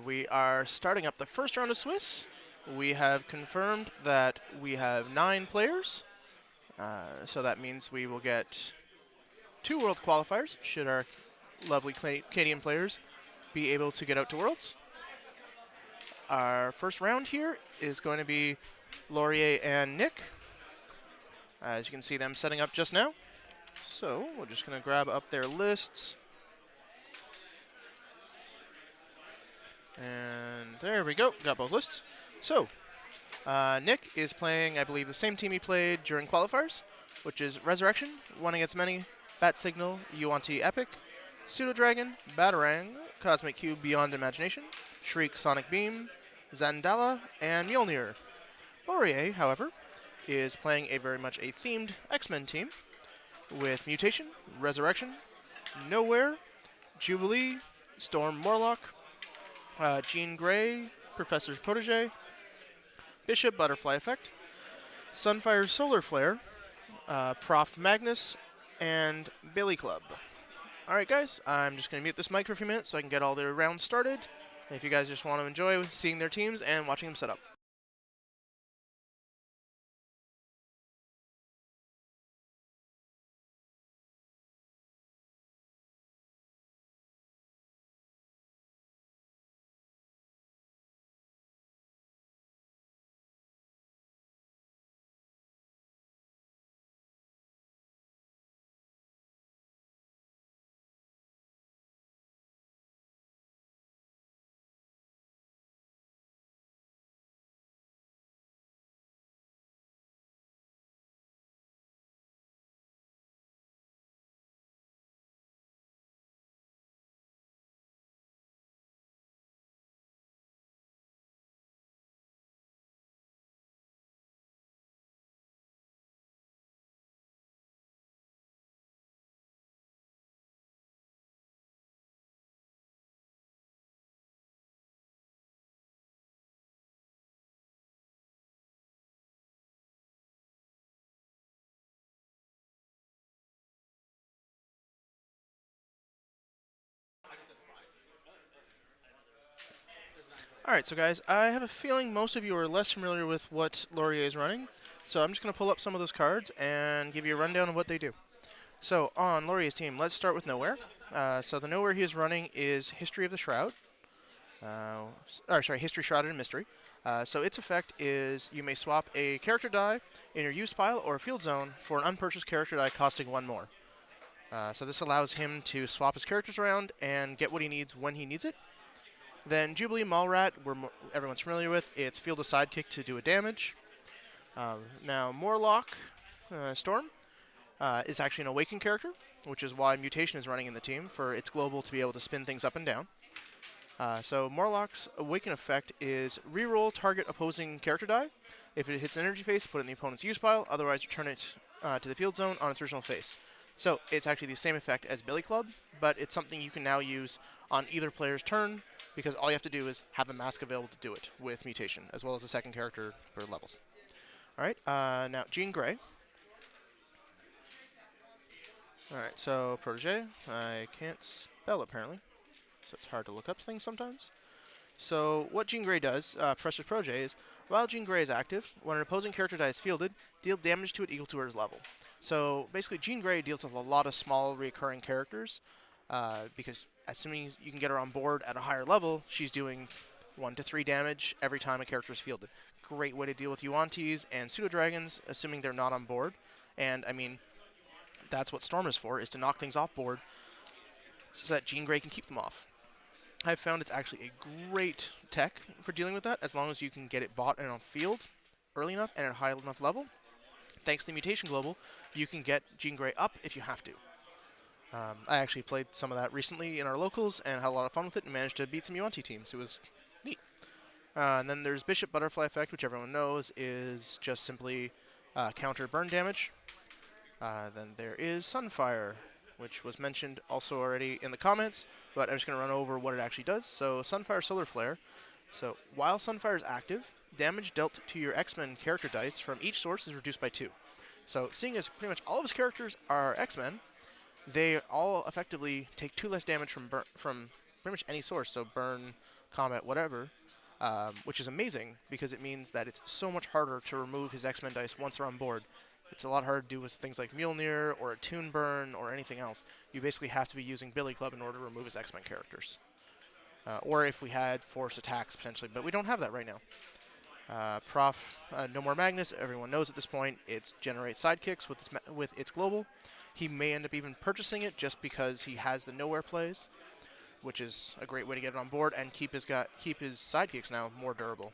We are starting up the first round of Swiss. We have confirmed that we have 9 players, so that means we will get 2 World qualifiers, should our lovely Canadian players be able to get out to Worlds. Our first round here is going to be Laurier and Nick, as you can see them setting up just now. So we're just going to grab up their lists. And there we go, got both lists. So, Nick is playing, I believe, the same team he played during qualifiers, which is Resurrection, One Against Many, Bat Signal, Yuan-Ti Epic, Pseudo Dragon, Batarang, Cosmic Cube Beyond Imagination, Shriek Sonic Beam, Zandala, and Mjolnir. Laurier, however, is playing a very much a themed X-Men team with Mutation, Resurrection, Nowhere, Jubilee, Storm Morlock, Jean Grey, Professor's Protege, Bishop Butterfly Effect, Sunfire Solar Flare, Prof Magnus, and Billy Club. Alright guys, I'm just going to mute this mic for a few minutes so I can get all their rounds started. If you guys just want to enjoy seeing their teams and watching them set up. Alright, so guys, I have a feeling most of you are less familiar with what Laurier is running, so I'm just going to pull up some of those cards and give you a rundown of what they do. So, on Laurier's team, let's start with Nowhere. So the Nowhere he is running is History of the Shroud. History Shrouded in Mystery. So its effect is you may swap a character die in your use pile or field zone for an unpurchased character die costing 1 more. So this allows him to swap his characters around and get what he needs when he needs it. Then Jubilee Mallrat, everyone's familiar with. It's field a sidekick to do a damage. Now Morlock Storm is actually an awakened character, which is why Mutation is running in the team, for its global to be able to spin things up and down. So Morlock's awaken effect is reroll target opposing character die. If it hits an energy face, put it in the opponent's use pile. Otherwise, return it to the field zone on its original face. So it's actually the same effect as Billy Club, but it's something you can now use on either player's turn, because all you have to do is have a mask available to do it with Mutation, as well as a second character for levels. Alright, now Jean Grey. Alright, so Protege. I can't spell apparently, so it's hard to look up things sometimes. So what Jean Grey does, Professor's Protege, is while Jean Grey is active, when an opposing character die is fielded, deal damage to it equal to her level. So basically Jean Grey deals with a lot of small recurring characters, because assuming you can get her on board at a higher level, she's doing 1 to 3 damage every time a character is fielded. Great way to deal with Yuan-Tis and Pseudo Dragons, assuming they're not on board. And I mean, that's what Storm is for, is to knock things off board so that Jean Grey can keep them off. I've found it's actually a great tech for dealing with that, as long as you can get it bought and on field early enough and at a high enough level. Thanks to the Mutation Global, you can get Jean Grey up if you have to. I actually played some of that recently in our locals and had a lot of fun with it and managed to beat some Yuan-Ti teams. It was neat. And then there's Bishop Butterfly Effect, which everyone knows is just simply counter burn damage. Then there is Sunfire, which was mentioned also already in the comments, but I'm just going to run over what it actually does. So Sunfire Solar Flare. So while Sunfire is active, damage dealt to your X-Men character dice from each source is reduced by 2. So seeing as pretty much all of his characters are X-Men, they all effectively take 2 less damage from pretty much any source. So burn, combat, whatever, which is amazing because it means that it's so much harder to remove his X-Men dice once they're on board. It's a lot harder to do with things like Mjolnir or a Toon Burn or anything else. You basically have to be using Billy Club in order to remove his X-Men characters. Or if we had force attacks, potentially, but we don't have that right now. No more Magnus. Everyone knows at this point it generates sidekicks with its global. He may end up even purchasing it just because he has the nowhere plays, which is a great way to get it on board and keep his sidekicks now more durable.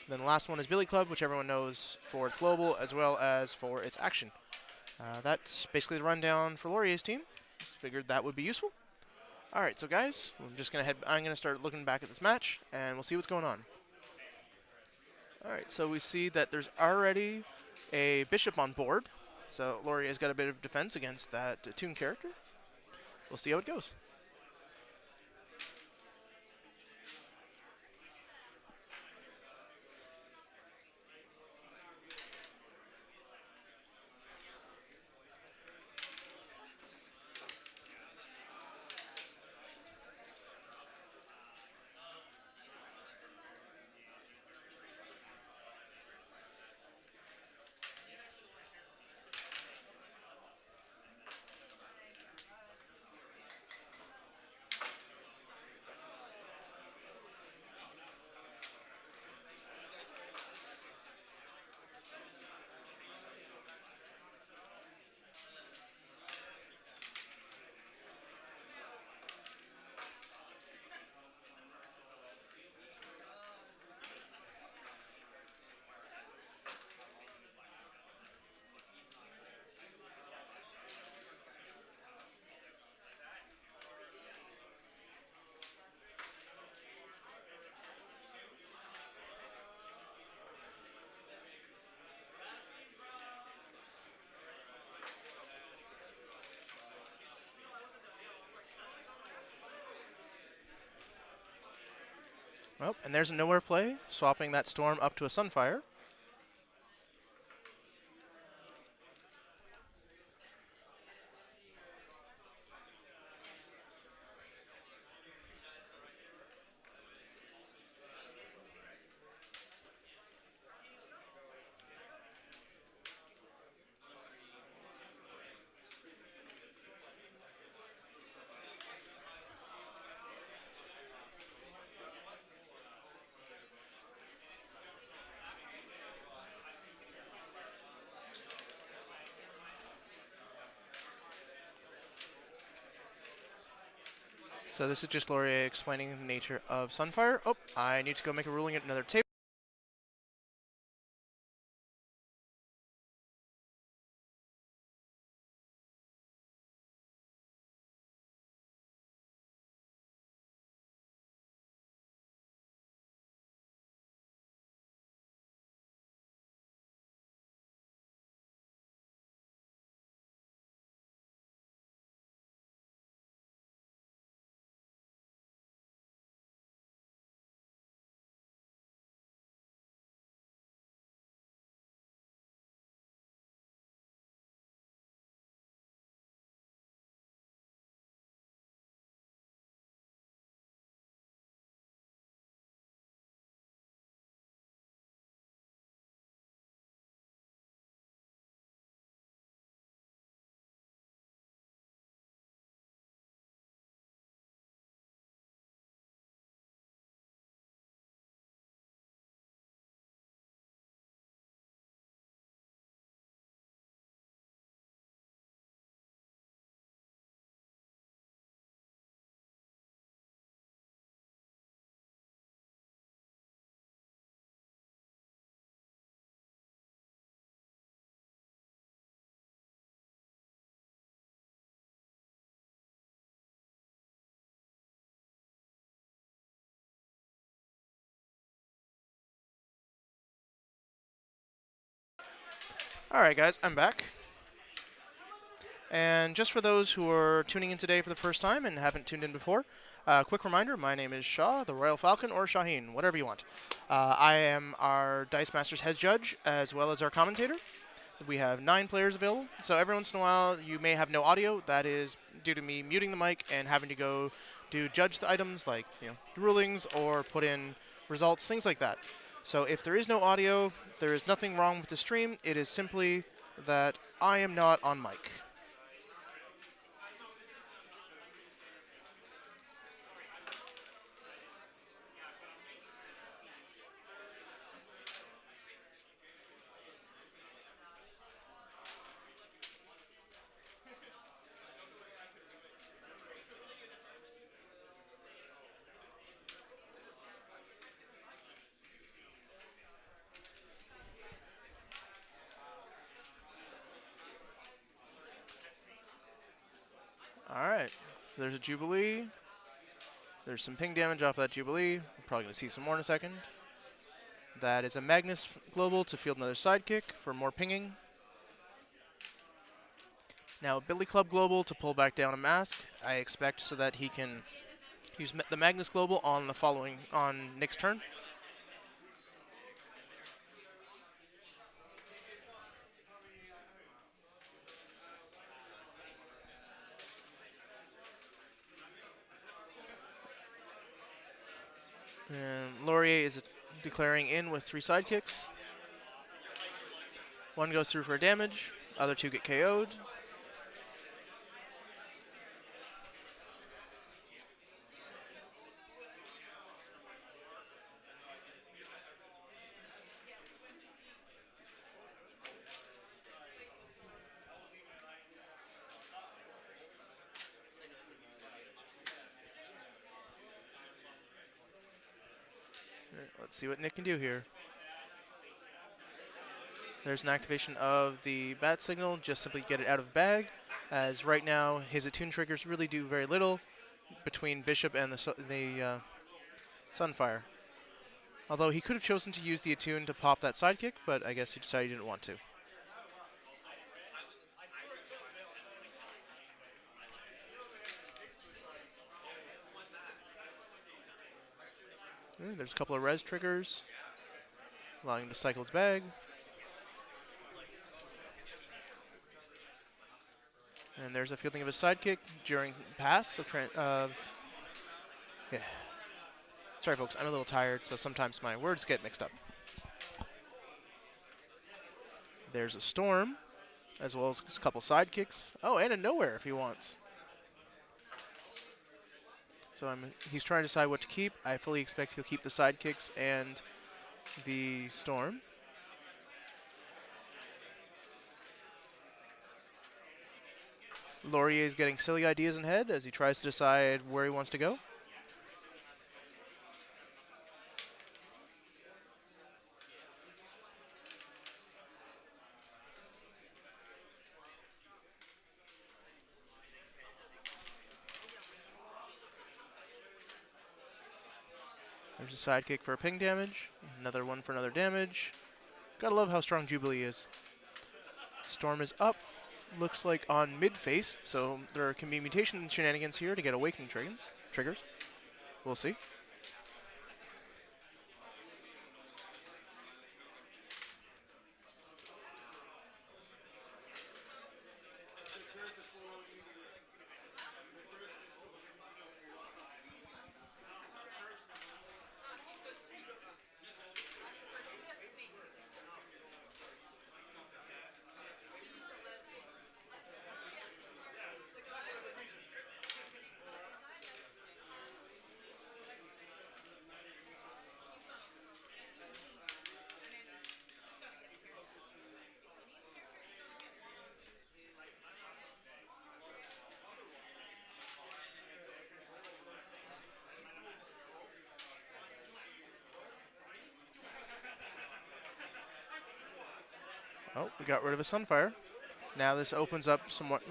Then the last one is Billy Club, which everyone knows for its global as well as for its action. That's basically the rundown for Laurier's team. Just figured that would be useful. All right, so guys, I'm gonna start looking back at this match, and we'll see what's going on. All right, so we see that there's already a bishop on board. So Laurier's got a bit of defense against that Toon character. We'll see how it goes. Well, and there's a nowhere play, swapping that storm up to a Sunfire. So this is just Laurier explaining the nature of Sunfire. Oh, I need to go make a ruling at another table. All right, guys, I'm back. And just for those who are tuning in today for the first time and haven't tuned in before, quick reminder, my name is Shaw, the Royal Falcon, or Shaheen, whatever you want. I am our Dice Masters head judge, as well as our commentator. We have 9 players available, so every once in a while you may have no audio. That is due to me muting the mic and having to go do judge the items like, rulings or put in results, things like that. So if there is no audio, there is nothing wrong with the stream. It is simply that I am not on mic. Alright, there's a Jubilee. There's some ping damage off that Jubilee. We're probably going to see some more in a second. That is a Magnus Global to field another sidekick for more pinging. Now a Billy Club Global to pull back down a mask, I expect, so that he can use the Magnus Global on Nick's turn. And Laurier is declaring in with 3 sidekicks. One goes through for damage, other 2 get KO'd. Let's see what Nick can do here. There's an activation of the bat signal, just simply get it out of bag, as right now his attune triggers really do very little between Bishop and the Sunfire. Although he could have chosen to use the attune to pop that sidekick, but I guess he decided he didn't want to. There's a couple of res triggers, allowing him to cycle his bag. And there's a fielding of his sidekick during pass yeah. Sorry, folks, I'm a little tired, so sometimes my words get mixed up. There's a Storm, as well as a couple sidekicks. Oh, and a Nowhere if he wants. So he's trying to decide what to keep. I fully expect he'll keep the sidekicks and the Storm. Laurier is getting silly ideas in head as he tries to decide where he wants to go. There's a sidekick for ping damage, another one for another damage. Gotta love how strong Jubilee is. Storm is up, looks like on mid-face, so there can be mutation shenanigans here to get awakening triggers. We'll see. Oh, we got rid of a Sunfire. Now this opens up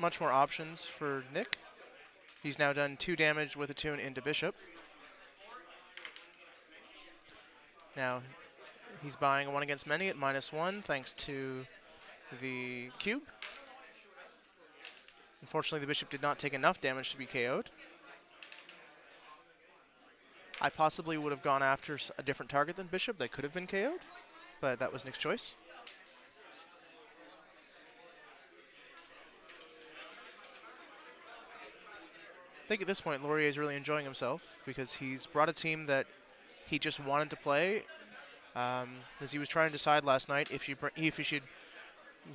much more options for Nick. He's now done 2 damage with attune into Bishop. Now he's buying a 1 against many at -1 thanks to the cube. Unfortunately, the Bishop did not take enough damage to be KO'd. I possibly would have gone after a different target than Bishop that could have been KO'd, but that was Nick's choice. think at this point Laurier is really enjoying himself because he's brought a team that he just wanted to play. As he was trying to decide last night if he should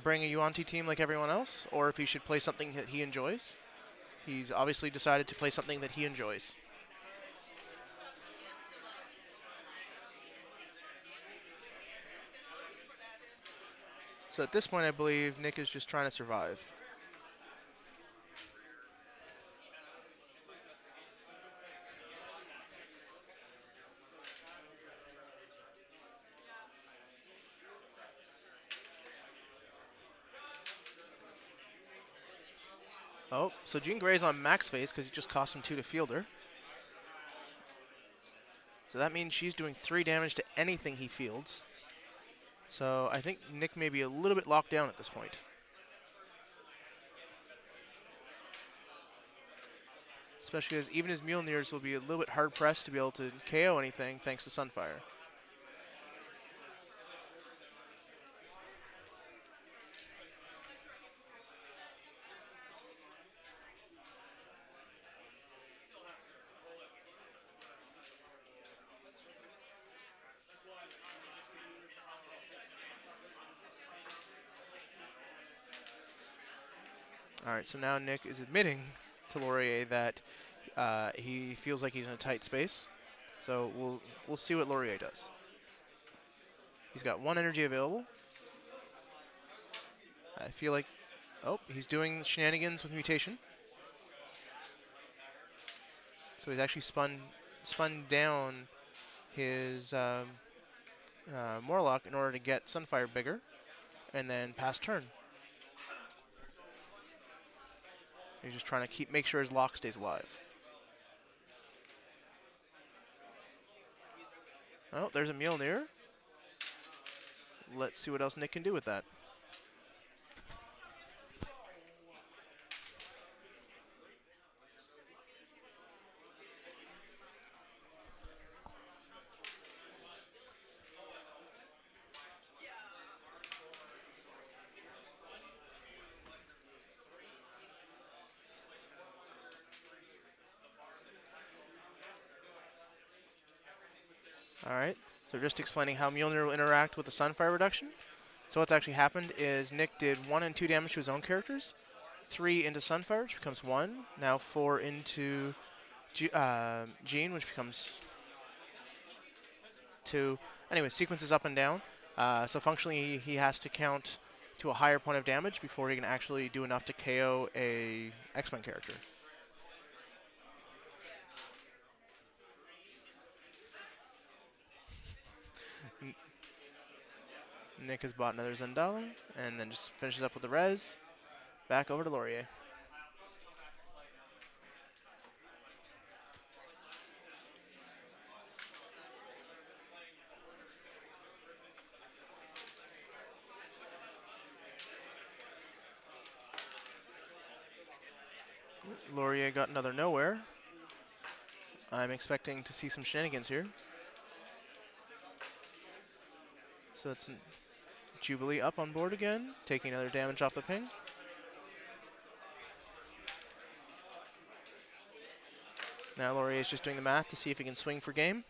bring a Yuan-Ti team like everyone else or if he should play something that he enjoys. He's obviously decided to play something that he enjoys. So at this point, I believe Nick is just trying to survive. Oh, so Jean Grey's on max phase because he just cost him 2 to fielder. So that means she's doing 3 damage to anything he fields. So I think Nick may be a little bit locked down at this point. Especially as even his Mjolnirs will be a little bit hard pressed to be able to KO anything thanks to Sunfire. Alright, so now Nick is admitting to Laurier that he feels like he's in a tight space. So we'll see what Laurier does. He's got 1 energy available. I feel like, oh, he's doing shenanigans with mutation. So he's actually spun down his Morlock in order to get Sunfire bigger, and then pass turn. He's just trying to make sure his lock stays alive. Oh, there's a Mjolnir. Let's see what else Nick can do with that. All right, so just explaining how Mjolnir will interact with the Sunfire reduction. So what's actually happened is Nick did 1 and 2 damage to his own characters, 3 into Sunfire, which becomes 1, now 4 into Jean, which becomes 2. Anyway, sequences up and down. So functionally, he has to count to a higher point of damage before he can actually do enough to KO a X-Men character. Nick has bought another Zendala, and then just finishes up with the res. Back over to Laurier. Laurier got another nowhere. I'm expecting to see some shenanigans here. So it's Jubilee up on board again, taking another damage off the ping. Now Laurier is just doing the math to see if he can swing for game.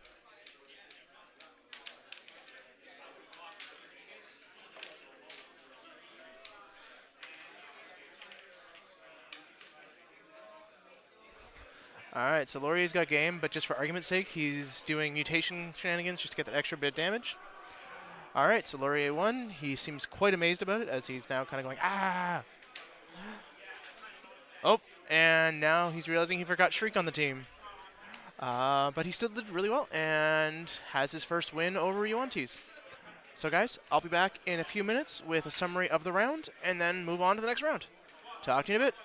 Alright, so Laurier's got game, but just for argument's sake, he's doing mutation shenanigans just to get that extra bit of damage. Alright, so Laurier won. He seems quite amazed about it as he's now kind of going, ah! Oh, and now he's realizing he forgot Shriek on the team. But he still did really well and has his first win over Yuan-Tis. So guys, I'll be back in a few minutes with a summary of the round and then move on to the next round. Talk to you in a bit.